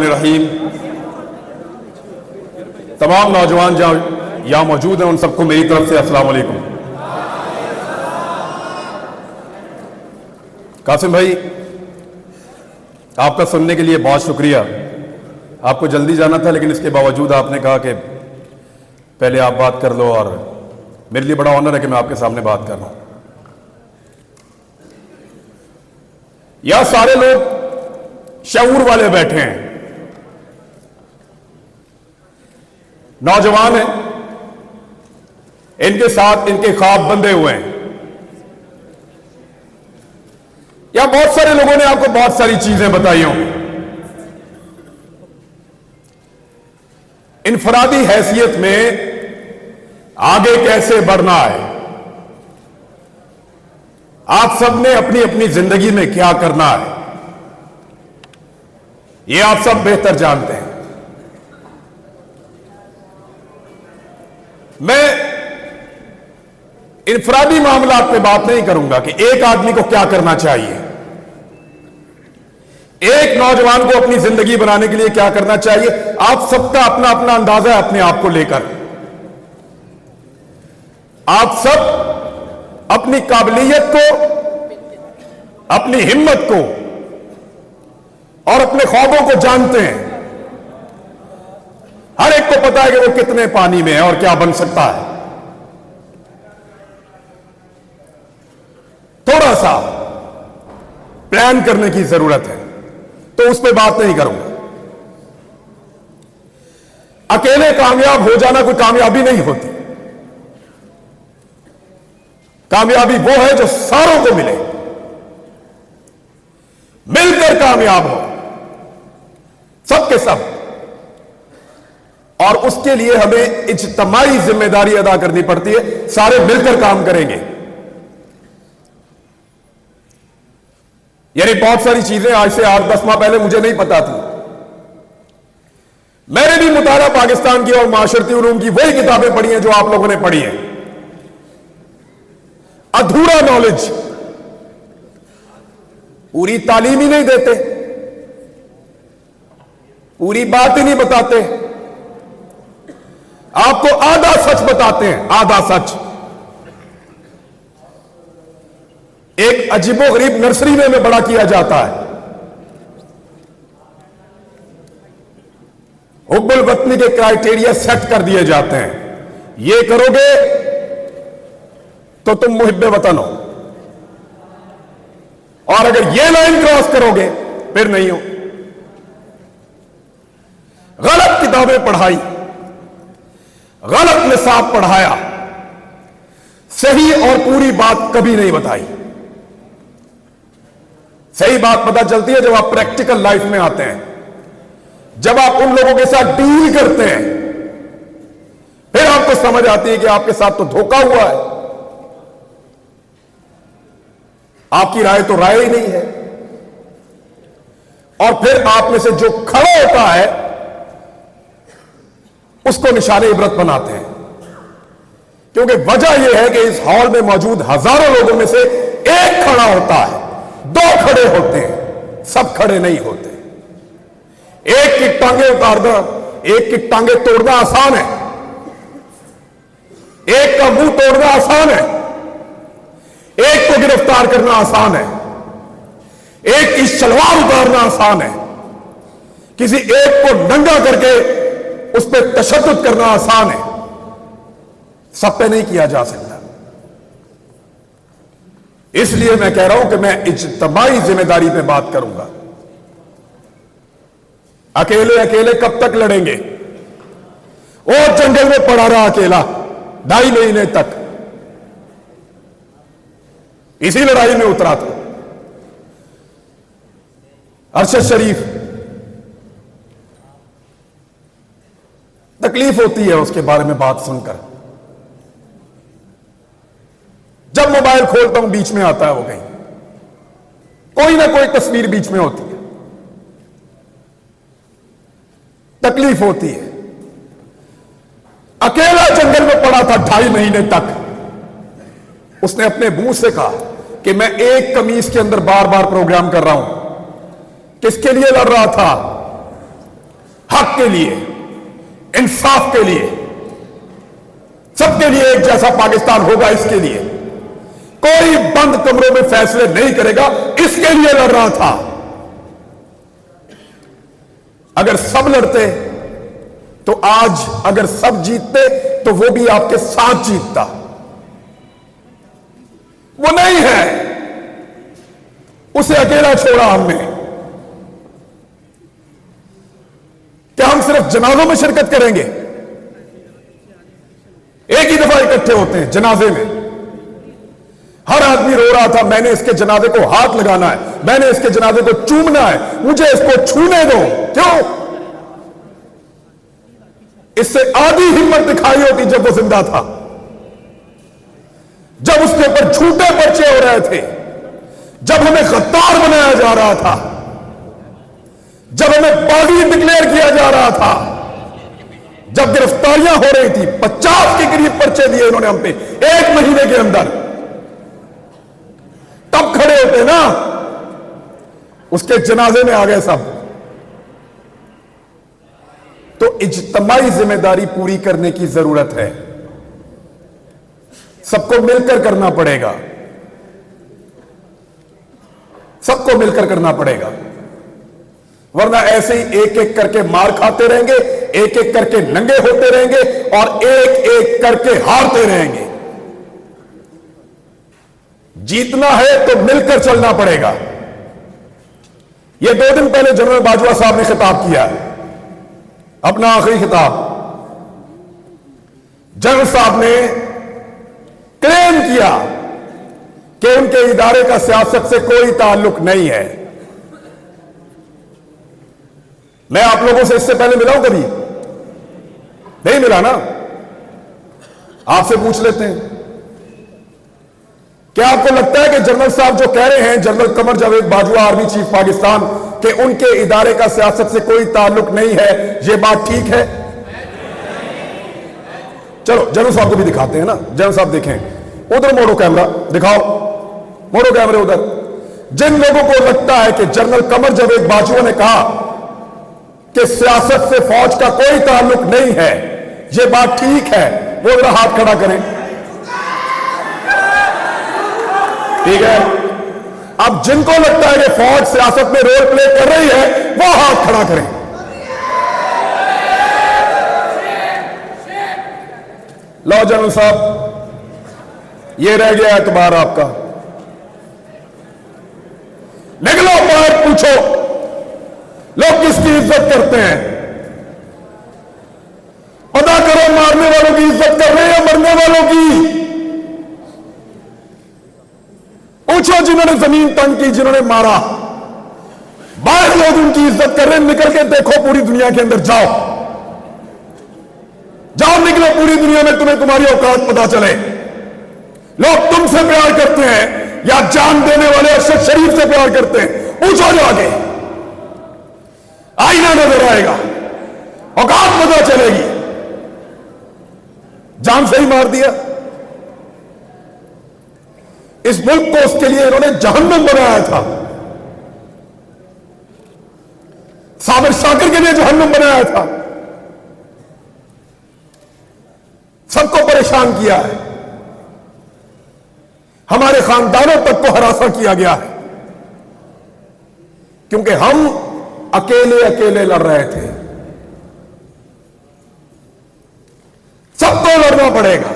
रहीम। तमाम नौजवान जहां यहां मौजूद हैं उन सबको मेरी तरफ से अस्सलाम वालेकुम। कासिम भाई, आपका सुनने के लिए बहुत शुक्रिया। आपको जल्दी जाना था लेकिन इसके बावजूद आपने कहा कि पहले आप बात कर लो, और मेरे लिए बड़ा ऑनर है कि मैं आपके सामने बात कर रहा हूं। यह सारे लोग शऊर वाले बैठे हैं, नौजवान हैं, इनके साथ इनके ख्वाब बंधे हुए हैं। या बहुत सारे लोगों ने आपको बहुत सारी चीजें बताई होंगी। इनफरादी हैसियत में आगे कैसे बढ़ना है, आप सबने अपनी अपनी जिंदगी में क्या करना है, यह आप सब बेहतर जानते हैं। मैं इनफरादी मामलात पे बात नहीं करूंगा कि एक आदमी को क्या करना चाहिए, एक नौजवान को अपनी जिंदगी बनाने के लिए क्या करना चाहिए। आप सबका अपना अपना अंदाजा है अपने आप को लेकर। आप सब अपनी काबिलियत को, अपनी हिम्मत को और अपने ख्वाबों को जानते हैं। हर एक को पता है कि वो कितने पानी में है और क्या बन सकता है। थोड़ा सा प्लान करने की जरूरत है, तो उस पर बात नहीं करूंगा। अकेले कामयाब हो जाना कोई कामयाबी नहीं होती। कामयाबी वो है जो सारों को मिले, मिलकर कामयाब हो, सबके सब। और उसके लिए हमें इज्तिमाई जिम्मेदारी अदा करनी पड़ती है। सारे मिलकर काम करेंगे। यानी बहुत सारी चीजें आज से 8-10 माह पहले मुझे नहीं पता थी। मैंने भी मुताला पाकिस्तान की और माशरती उलूम की वही किताबें पढ़ी हैं जो आप लोगों ने पढ़ी हैं। अधूरा नॉलेज, पूरी तालीम ही नहीं देते, पूरी बात ही नहीं बताते, आपको आधा सच बताते हैं, आधा सच। एक अजीबोगरीब नर्सरी में बड़ा किया जाता है। हुब्बुल वतनी के क्राइटेरिया सेट कर दिए जाते हैं। ये करोगे तो तुम मुहिब्बे वतन हो, और अगर ये लाइन क्रॉस करोगे फिर नहीं हो। गलत किताबें पढ़ाई, गलत निसाब पढ़ाया, सही और पूरी बात कभी नहीं बताई। सही बात पता चलती है जब आप प्रैक्टिकल लाइफ में आते हैं, जब आप उन लोगों के साथ डील करते हैं, फिर आपको समझ आती है कि आपके साथ तो धोखा हुआ है। आपकी राय तो राय ही नहीं है। और फिर आप में से जो खड़ा होता है उसको निशाने इबरत बनाते हैं। क्योंकि वजह यह है कि इस हॉल में मौजूद हजारों लोगों में से एक खड़ा होता है, दो खड़े होते हैं, सब खड़े नहीं होते। एक की टांगे उतारना, एक की टांगे तोड़ना आसान है, एक का मुंह तोड़ना आसान है, एक को गिरफ्तार करना आसान है, एक की सलवार उतारना आसान है, किसी एक को नंगा करके उस पर तशद्दुद करना आसान है, सब पे नहीं किया जा सकता। इसलिए मैं कह रहा हूं कि मैं इज्तिमाई जिम्मेदारी पे बात करूंगा। अकेले अकेले कब तक लड़ेंगे? और जंगल में पड़ा रहा अकेला 2.5 महीने तक, इसी लड़ाई में उतरा था। अरशद शरीफ, तकलीफ होती है उसके बारे में बात सुनकर। जब मोबाइल खोलता हूं बीच में आता है वो, कहीं कोई ना कोई तस्वीर बीच में होती है, तकलीफ होती है। अकेला जंगल में पड़ा था 2.5 महीने तक। उसने अपने मुंह से कहा कि मैं एक कमीज के अंदर बार बार प्रोग्राम कर रहा हूं। किसके लिए लड़ रहा था? हक के लिए, इंसाफ के लिए, सबके लिए एक जैसा पाकिस्तान होगा, इसके लिए कोई बंद कमरों में फैसले नहीं करेगा, इसके लिए लड़ रहा था। अगर सब लड़ते तो आज, अगर सब जीतते तो वो भी आपके साथ जीतता। वो नहीं है, उसे अकेला छोड़ा हमने। क्या हम सिर्फ जनाजों में शिरकत करेंगे? एक ही दफा इकट्ठे होते हैं जनाजे में, हर आदमी रो रहा था, मैंने इसके जनाजे को हाथ लगाना है, मैंने इसके जनाजे को चूमना है, मुझे इसको छूने दो। क्यों? इससे आधी हिम्मत दिखाई होती जब वो जिंदा था, जब उसके ऊपर झूठे पर्चे हो रहे थे, जब हमें गद्दार बनाया जा रहा था, जब हमें बागी डिक्लेयर किया जा रहा था, जब गिरफ्तारियां हो रही थी। 50 के करीब पर्चे दिए इन्होंने हम पे 1 महीने के अंदर। तब खड़े होते ना, उसके जनाजे में आ गए सब। तो इज्तिमाई जिम्मेदारी पूरी करने की जरूरत है, सबको मिलकर करना पड़ेगा, सबको मिलकर करना पड़ेगा, वरना ऐसे ही एक एक करके मार खाते रहेंगे, एक एक करके नंगे होते रहेंगे और एक एक करके हारते रहेंगे। जीतना है तो मिलकर चलना पड़ेगा। यह 2 दिन पहले जनरल बाजवा साहब ने खिताब किया, अपना आखिरी खिताब। जनरल साहब ने क्लेम किया कि उनके इदारे का सियासत से कोई ताल्लुक नहीं है। मैं आप लोगों से इससे पहले मिला हूं कभी? नहीं मिला ना? आपसे पूछ लेते हैं, क्या आपको लगता है कि जनरल साहब जो कह रहे हैं, general Qamar Javed Bajwa army chief Pakistan, कि उनके इदारे का सियासत से कोई ताल्लुक नहीं है, यह बात ठीक है? चलो जनरल साहब को भी दिखाते हैं ना। जनरल साहब देखें, उधर मोड़ो कैमरा, दिखाओ, मोड़ो कैमरे उधर। जिन लोगों को लगता है कि जनरल कमर जावेद बाजवा ने कहा कि सियासत से फौज का कोई ताल्लुक नहीं है, यह बात ठीक है, वो जरा हाथ खड़ा करें। ठीक है, अब जिनको लगता है कि फौज सियासत में रोल प्ले कर रही है, वो हाथ खड़ा करें। लो जनरल साहब, ये रह गया एतबार आपका। निकलो बाहर, पूछो लोग किसकी इज्जत करते हैं, पता करो मारने वालों की इज्जत कर रहे हैं या मरने वालों की। पूछो जिन्होंने जमीन तंग की, जिन्होंने मारा, बाहर लोग उनकी इज्जत कर रहे हैं। निकल के देखो पूरी दुनिया के अंदर, जाओ जाओ, निकलो पूरी दुनिया में, तुम्हें तुम्हारी औकात पता चले। लोग तुमसे प्यार करते हैं या जान देने वाले अरशद शरीफ से प्यार करते हैं? पूछो जाके, आईना नजर आएगा, औकात पता चलेगी। जान से ही मार दिया। इस मुल्क को उसके लिए इन्होंने जहन्नम बनाया था, साबिर शाकिर के लिए जहन्नम बनाया था, सबको परेशान किया है, हमारे खानदानों तक को हरासा किया गया है, क्योंकि हम अकेले अकेले लड़ रहे थे। सबको लड़ना पड़ेगा।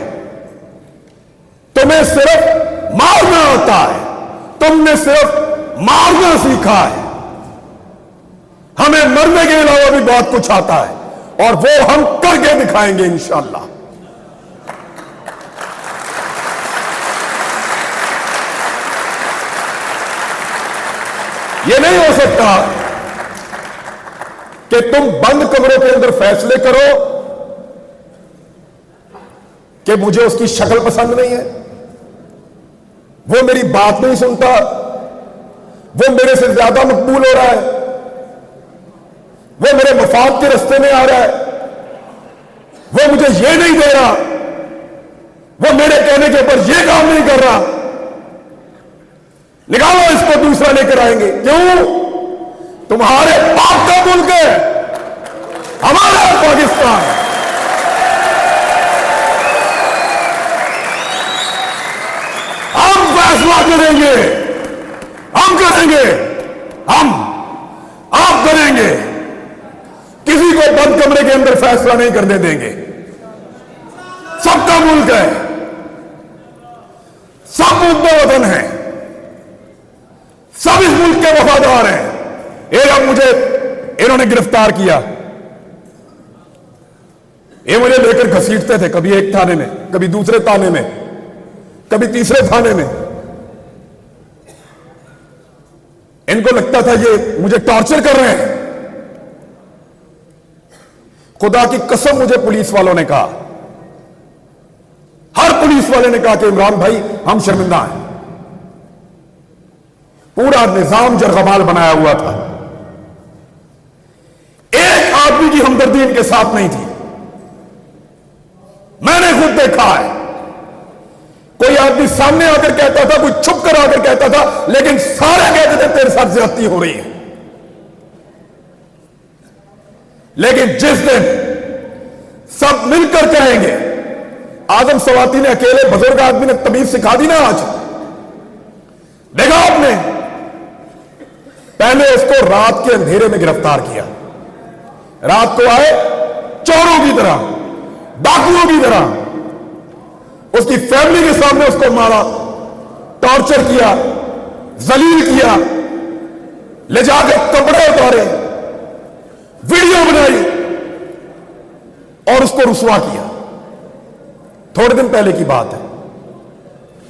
तुम्हें सिर्फ मारना आता है, तुमने सिर्फ मारना सीखा है, हमें मरने के अलावा भी बहुत कुछ आता है और वो हम करके दिखाएंगे इंशाअल्लाह। ये नहीं हो सकता कि तुम बंद कमरों के अंदर फैसले करो कि मुझे उसकी शक्ल पसंद नहीं है, वो मेरी बात नहीं सुनता, वो मेरे से ज्यादा मकबूल हो रहा है, वो मेरे मफाद के रास्ते में आ रहा है, वो मुझे ये नहीं दे रहा, वो मेरे कहने के ऊपर ये काम नहीं कर रहा, निकालो इसको, दूसरा लेकर आएंगे। क्यों? तुम्हारे बाप का मुल्क है, हमारा आसान है। हम फैसला करेंगे, हम करेंगे, हम आप करेंगे। किसी को बंद कमरे के अंदर फैसला नहीं करने देंगे। सबका मुल्क है, सब मुद्दे वतन हैं, सब इस मुल्क के वफादार हैं। ये अब मुझे इन्होंने गिरफ्तार किया, ये मुझे लेकर घसीटते थे, कभी एक थाने में, कभी दूसरे थाने में, कभी तीसरे थाने में। इनको लगता था ये मुझे टॉर्चर कर रहे हैं। खुदा की कसम मुझे पुलिस वालों ने कहा, हर पुलिस वाले ने कहा कि इमरान भाई हम शर्मिंदा हैं। पूरा निजाम जरगमाल बनाया हुआ था, एक आदमी की हमदर्दी इनके साथ नहीं थी। मैंने खुद देखा है, कोई आदमी सामने आकर कहता था, कोई छुप कर आकर कहता था, लेकिन सारे कहते थे तेरे साथ ज्यादती हो रही है। लेकिन जिस दिन सब मिलकर कहेंगे, आजम सवाती ने अकेले बुजुर्ग आदमी ने तमीज सिखा दी ना। आज देखा आपने, पहले उसको रात के अंधेरे में गिरफ्तार किया, रात को आए चोरों की तरह, डाकुओं की तरह, उसकी फैमिली के सामने उसको मारा, टॉर्चर किया, जलील किया, ले जाकर कपड़े उतारे, वीडियो बनाई और उसको रुसवा किया। थोड़े दिन पहले की बात है,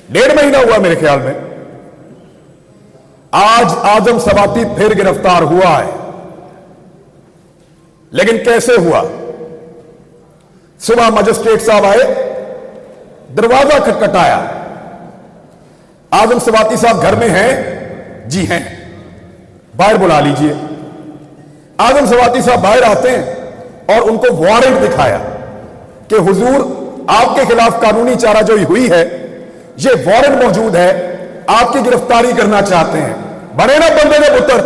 1.5 महीना हुआ मेरे ख्याल में। आज आजम सवाती फिर गिरफ्तार हुआ है, लेकिन कैसे हुआ? सुबह मजिस्ट्रेट साहब आए, दरवाजा खटखटाया, आजम सवाती साहब घर में हैं? जी हैं, बाहर बुला लीजिए। आजम सवाती साहब बाहर आते हैं और उनको वारंट दिखाया कि हुजूर आपके खिलाफ कानूनी चाराजोई हुई है, ये वारंट मौजूद है, आपकी गिरफ्तारी करना चाहते हैं। बने ना बंदे के पुत्र,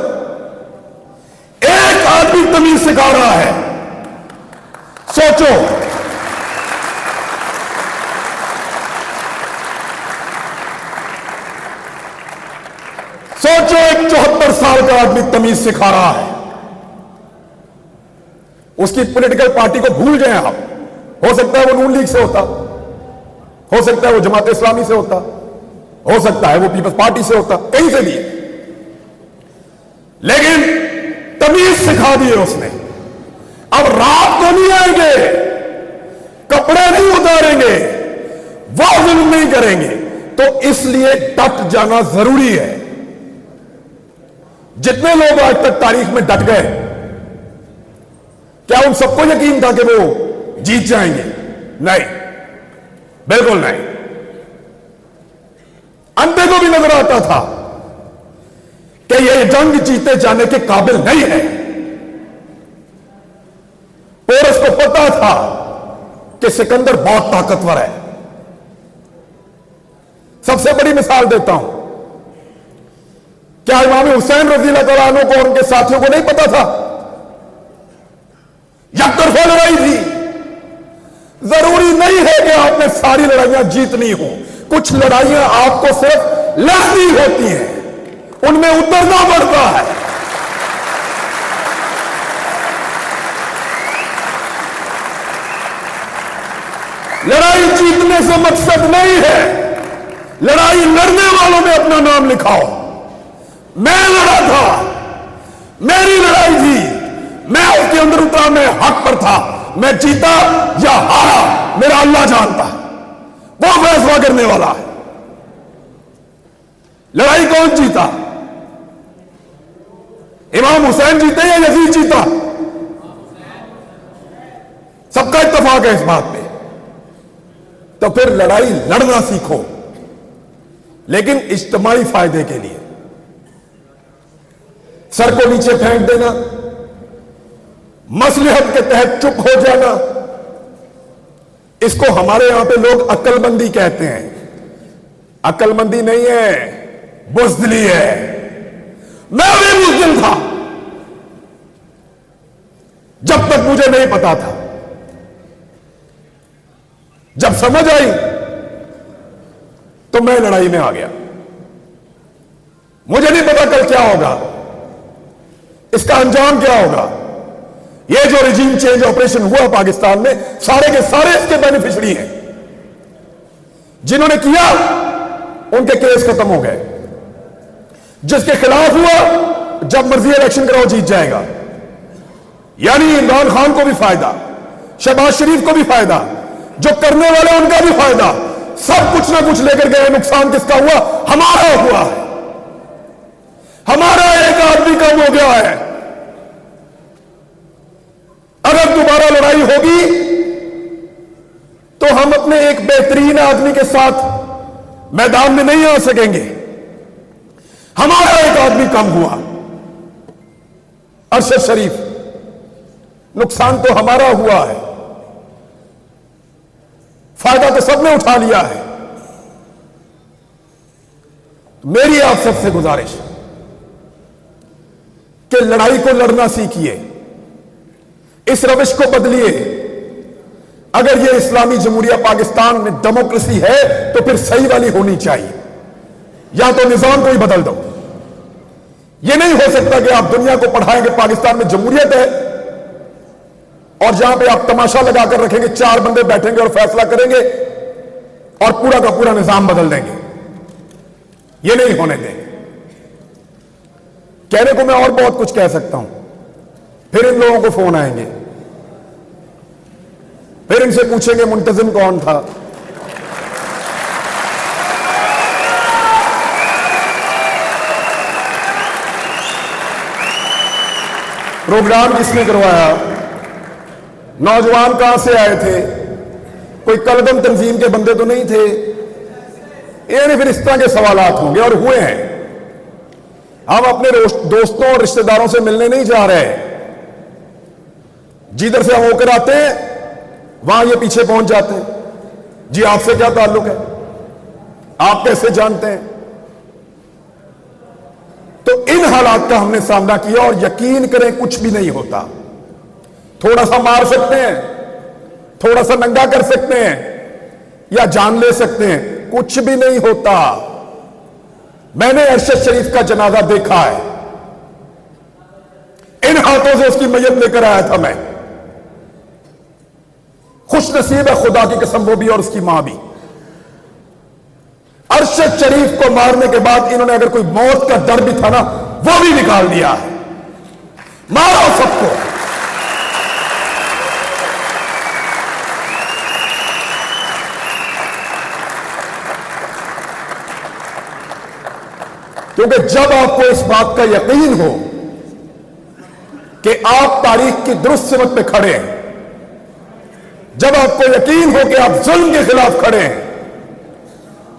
एक आदमी तमीज सिखा रहा है। सोचो, सोचो, एक 74 साल का आदमी तमीज सिखा रहा है। उसकी पॉलिटिकल पार्टी को भूल जाएं आप। हो सकता है वो नून लीग से होता, हो सकता है वो जमात इस्लामी से होता, हो सकता है वो पीपल्स पार्टी से होता, कहीं से भी, लेकिन तमीज सिखा दी है उसने। अब रात को नहीं आएंगे, कपड़े नहीं उतारेंगे, वो जुल्म नहीं करेंगे। तो इसलिए डट जाना जरूरी है। जितने लोग आज तक तारीख में डट गए, क्या उन सबको यकीन था कि वो जीत जाएंगे? नहीं, बिल्कुल नहीं। अंधे को भी नजर आता था कि ये जंग जीते जाने के काबिल नहीं है। पोरस को पता था कि सिकंदर बहुत ताकतवर है। सबसे बड़ी मिसाल देता हूं, क्या इमाम हुसैन रज़ी अल्लाह तआला अन्हु को और उनके साथियों को नहीं पता था? यकतरफा लड़ाई थी। जरूरी नहीं है कि आपने सारी लड़ाइयां जीतनी हो, कुछ लड़ाइयां आपको सिर्फ लड़नी होती हैं, उनमें उतरना पड़ता है। लड़ाई जीतने से मकसद नहीं है, लड़ाई लड़ने वालों में अपना नाम लिखाओ। मैं लड़ा था, मेरी लड़ाई थी, मैं उसके अंदर उतरा, मैं हक पर था, मैं जीता या हारा मेरा अल्लाह जानता, वो फैसला करने वाला है। लड़ाई कौन जीता? इमाम हुसैन जीते या यजीद जीता? सबका इत्तेफाक है इस बात पे। तो फिर लड़ाई लड़ना सीखो, लेकिन इज्तिमाई फायदे के लिए। सर को नीचे फेंक देना, मसलहत के तहत चुप हो जाना, इसको हमारे यहां पे लोग अक्लमंदी कहते हैं। अक्लमंदी नहीं है, बुज़दिली है। मैं भी बुज़दिल था जब तक मुझे नहीं पता था जब समझ आई तो मैं लड़ाई में आ गया। मुझे नहीं पता कल क्या होगा, इसका अंजाम क्या होगा। ये जो रिजीम चेंज ऑपरेशन हुआ पाकिस्तान में, सारे के सारे इसके बेनिफिशरी हैं। जिन्होंने किया उनके केस खत्म हो गए। जिसके खिलाफ हुआ, जब मर्जी इलेक्शन कराओ जीत जाएगा। यानी इमरान खान को भी फायदा, शहबाज शरीफ को भी फायदा, जो करने वाले उनका भी फायदा। सब कुछ ना कुछ लेकर गए। नुकसान किसका हुआ? हमारा हुआ है। हमारा एक आदमी कम हो गया है। अगर दोबारा लड़ाई होगी तो हम अपने एक बेहतरीन आदमी के साथ मैदान में नहीं आ सकेंगे। हमारा एक आदमी कम हुआ, अरशद शरीफ। नुकसान तो हमारा हुआ है, फायदा तो सबने उठा लिया है। मेरी आप सबसे गुजारिश कि लड़ाई को लड़ना सीखिए, इस रविश को बदलिए। अगर यह इस्लामी जमहूरिया पाकिस्तान में डेमोक्रेसी है तो फिर सही वाली होनी चाहिए, या तो निजाम को ही बदल दो। यह नहीं हो सकता कि आप दुनिया को पढ़ाएंगे पाकिस्तान में जमहूरियत है और जहां पे आप तमाशा लगाकर रखेंगे, चार बंदे बैठेंगे और फैसला करेंगे और पूरा का पूरा निजाम बदल देंगे। यह नहीं होने देंगे। कहने को मैं और बहुत कुछ कह सकता हूं, फिर इन लोगों को फोन आएंगे, फिर इनसे पूछेंगे मुंतजिम कौन था। प्रोग्राम किसने करवाया, नौजवान कहां से आए थे, कोई कलदम तंजीम के बंदे तो नहीं थे। यानी फिर इस तरह के सवालात होंगे और हुए हैं। हम अपने दोस्तों और रिश्तेदारों से मिलने नहीं जा रहे। जिधर से हम होकर आते हैं वहां ये पीछे पहुंच जाते हैं। जी आपसे क्या ताल्लुक है, आप कैसे जानते हैं। तो इन हालात का हमने सामना किया और यकीन करें कुछ भी नहीं होता। थोड़ा सा मार सकते हैं, थोड़ा सा नंगा कर सकते हैं या जान ले सकते हैं, कुछ भी नहीं होता। मैंने अरशद शरीफ का जनाजा देखा है, इन हाथों से उसकी मैयत लेकर आया था मैं। खुश नसीब है खुदा की कसम वो भी और उसकी मां भी। अरशद शरीफ को मारने के बाद इन्होंने अगर कोई मौत का डर भी था ना, वो भी निकाल दिया है। मारो सबको। क्योंकि जब आपको इस बात का यकीन हो कि आप तारीख की दुरुस्त सिमत पे खड़े हैं, जब आपको यकीन हो कि आप जुल्म के खिलाफ खड़े हैं,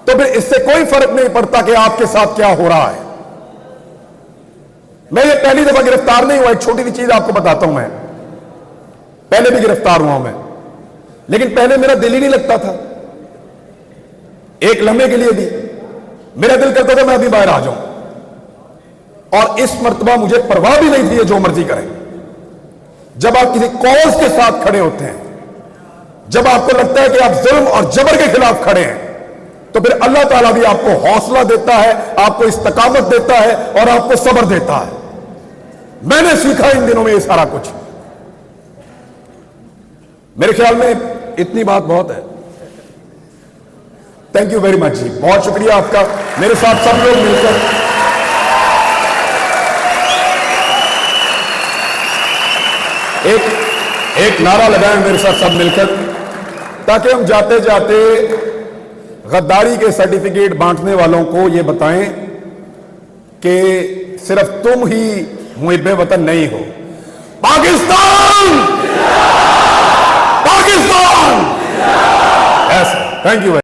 तो फिर इससे कोई फर्क नहीं पड़ता कि आपके साथ क्या हो रहा है। मैं ये पहली दफा गिरफ्तार नहीं हुआ। एक छोटी सी चीज आपको बताता हूं, मैं पहले भी गिरफ्तार हुआ मैं, लेकिन पहले मेरा दिल ही नहीं लगता था। एक लम्हे के लिए भी मेरा दिल करता था मैं अभी बाहर आ जाऊं, और इस मर्तबा मुझे परवाह भी नहीं थी ये जो मर्जी करें। जब आप किसी कॉज के साथ खड़े होते हैं, जब आपको लगता है कि आप जुल्म और जबर के खिलाफ खड़े हैं, तो फिर अल्लाह ताला भी आपको हौसला देता है, आपको इस्तकामत देता है और आपको सब्र देता है। मैंने सीखा इन दिनों में ये सारा कुछ। मेरे ख्याल में इतनी बात बहुत है। थैंक यू वेरी मच जी, बहुत शुक्रिया आपका। मेरे साथ सब लोग मिलकर एक नारा लगाएं मेरे साथ सब मिलकर, ताकि हम जाते जाते गद्दारी के सर्टिफिकेट बांटने वालों को यह बताएं कि सिर्फ तुम ही मुहिब्बे वतन नहीं हो। पाकिस्तान, पाकिस्तान। Thank you.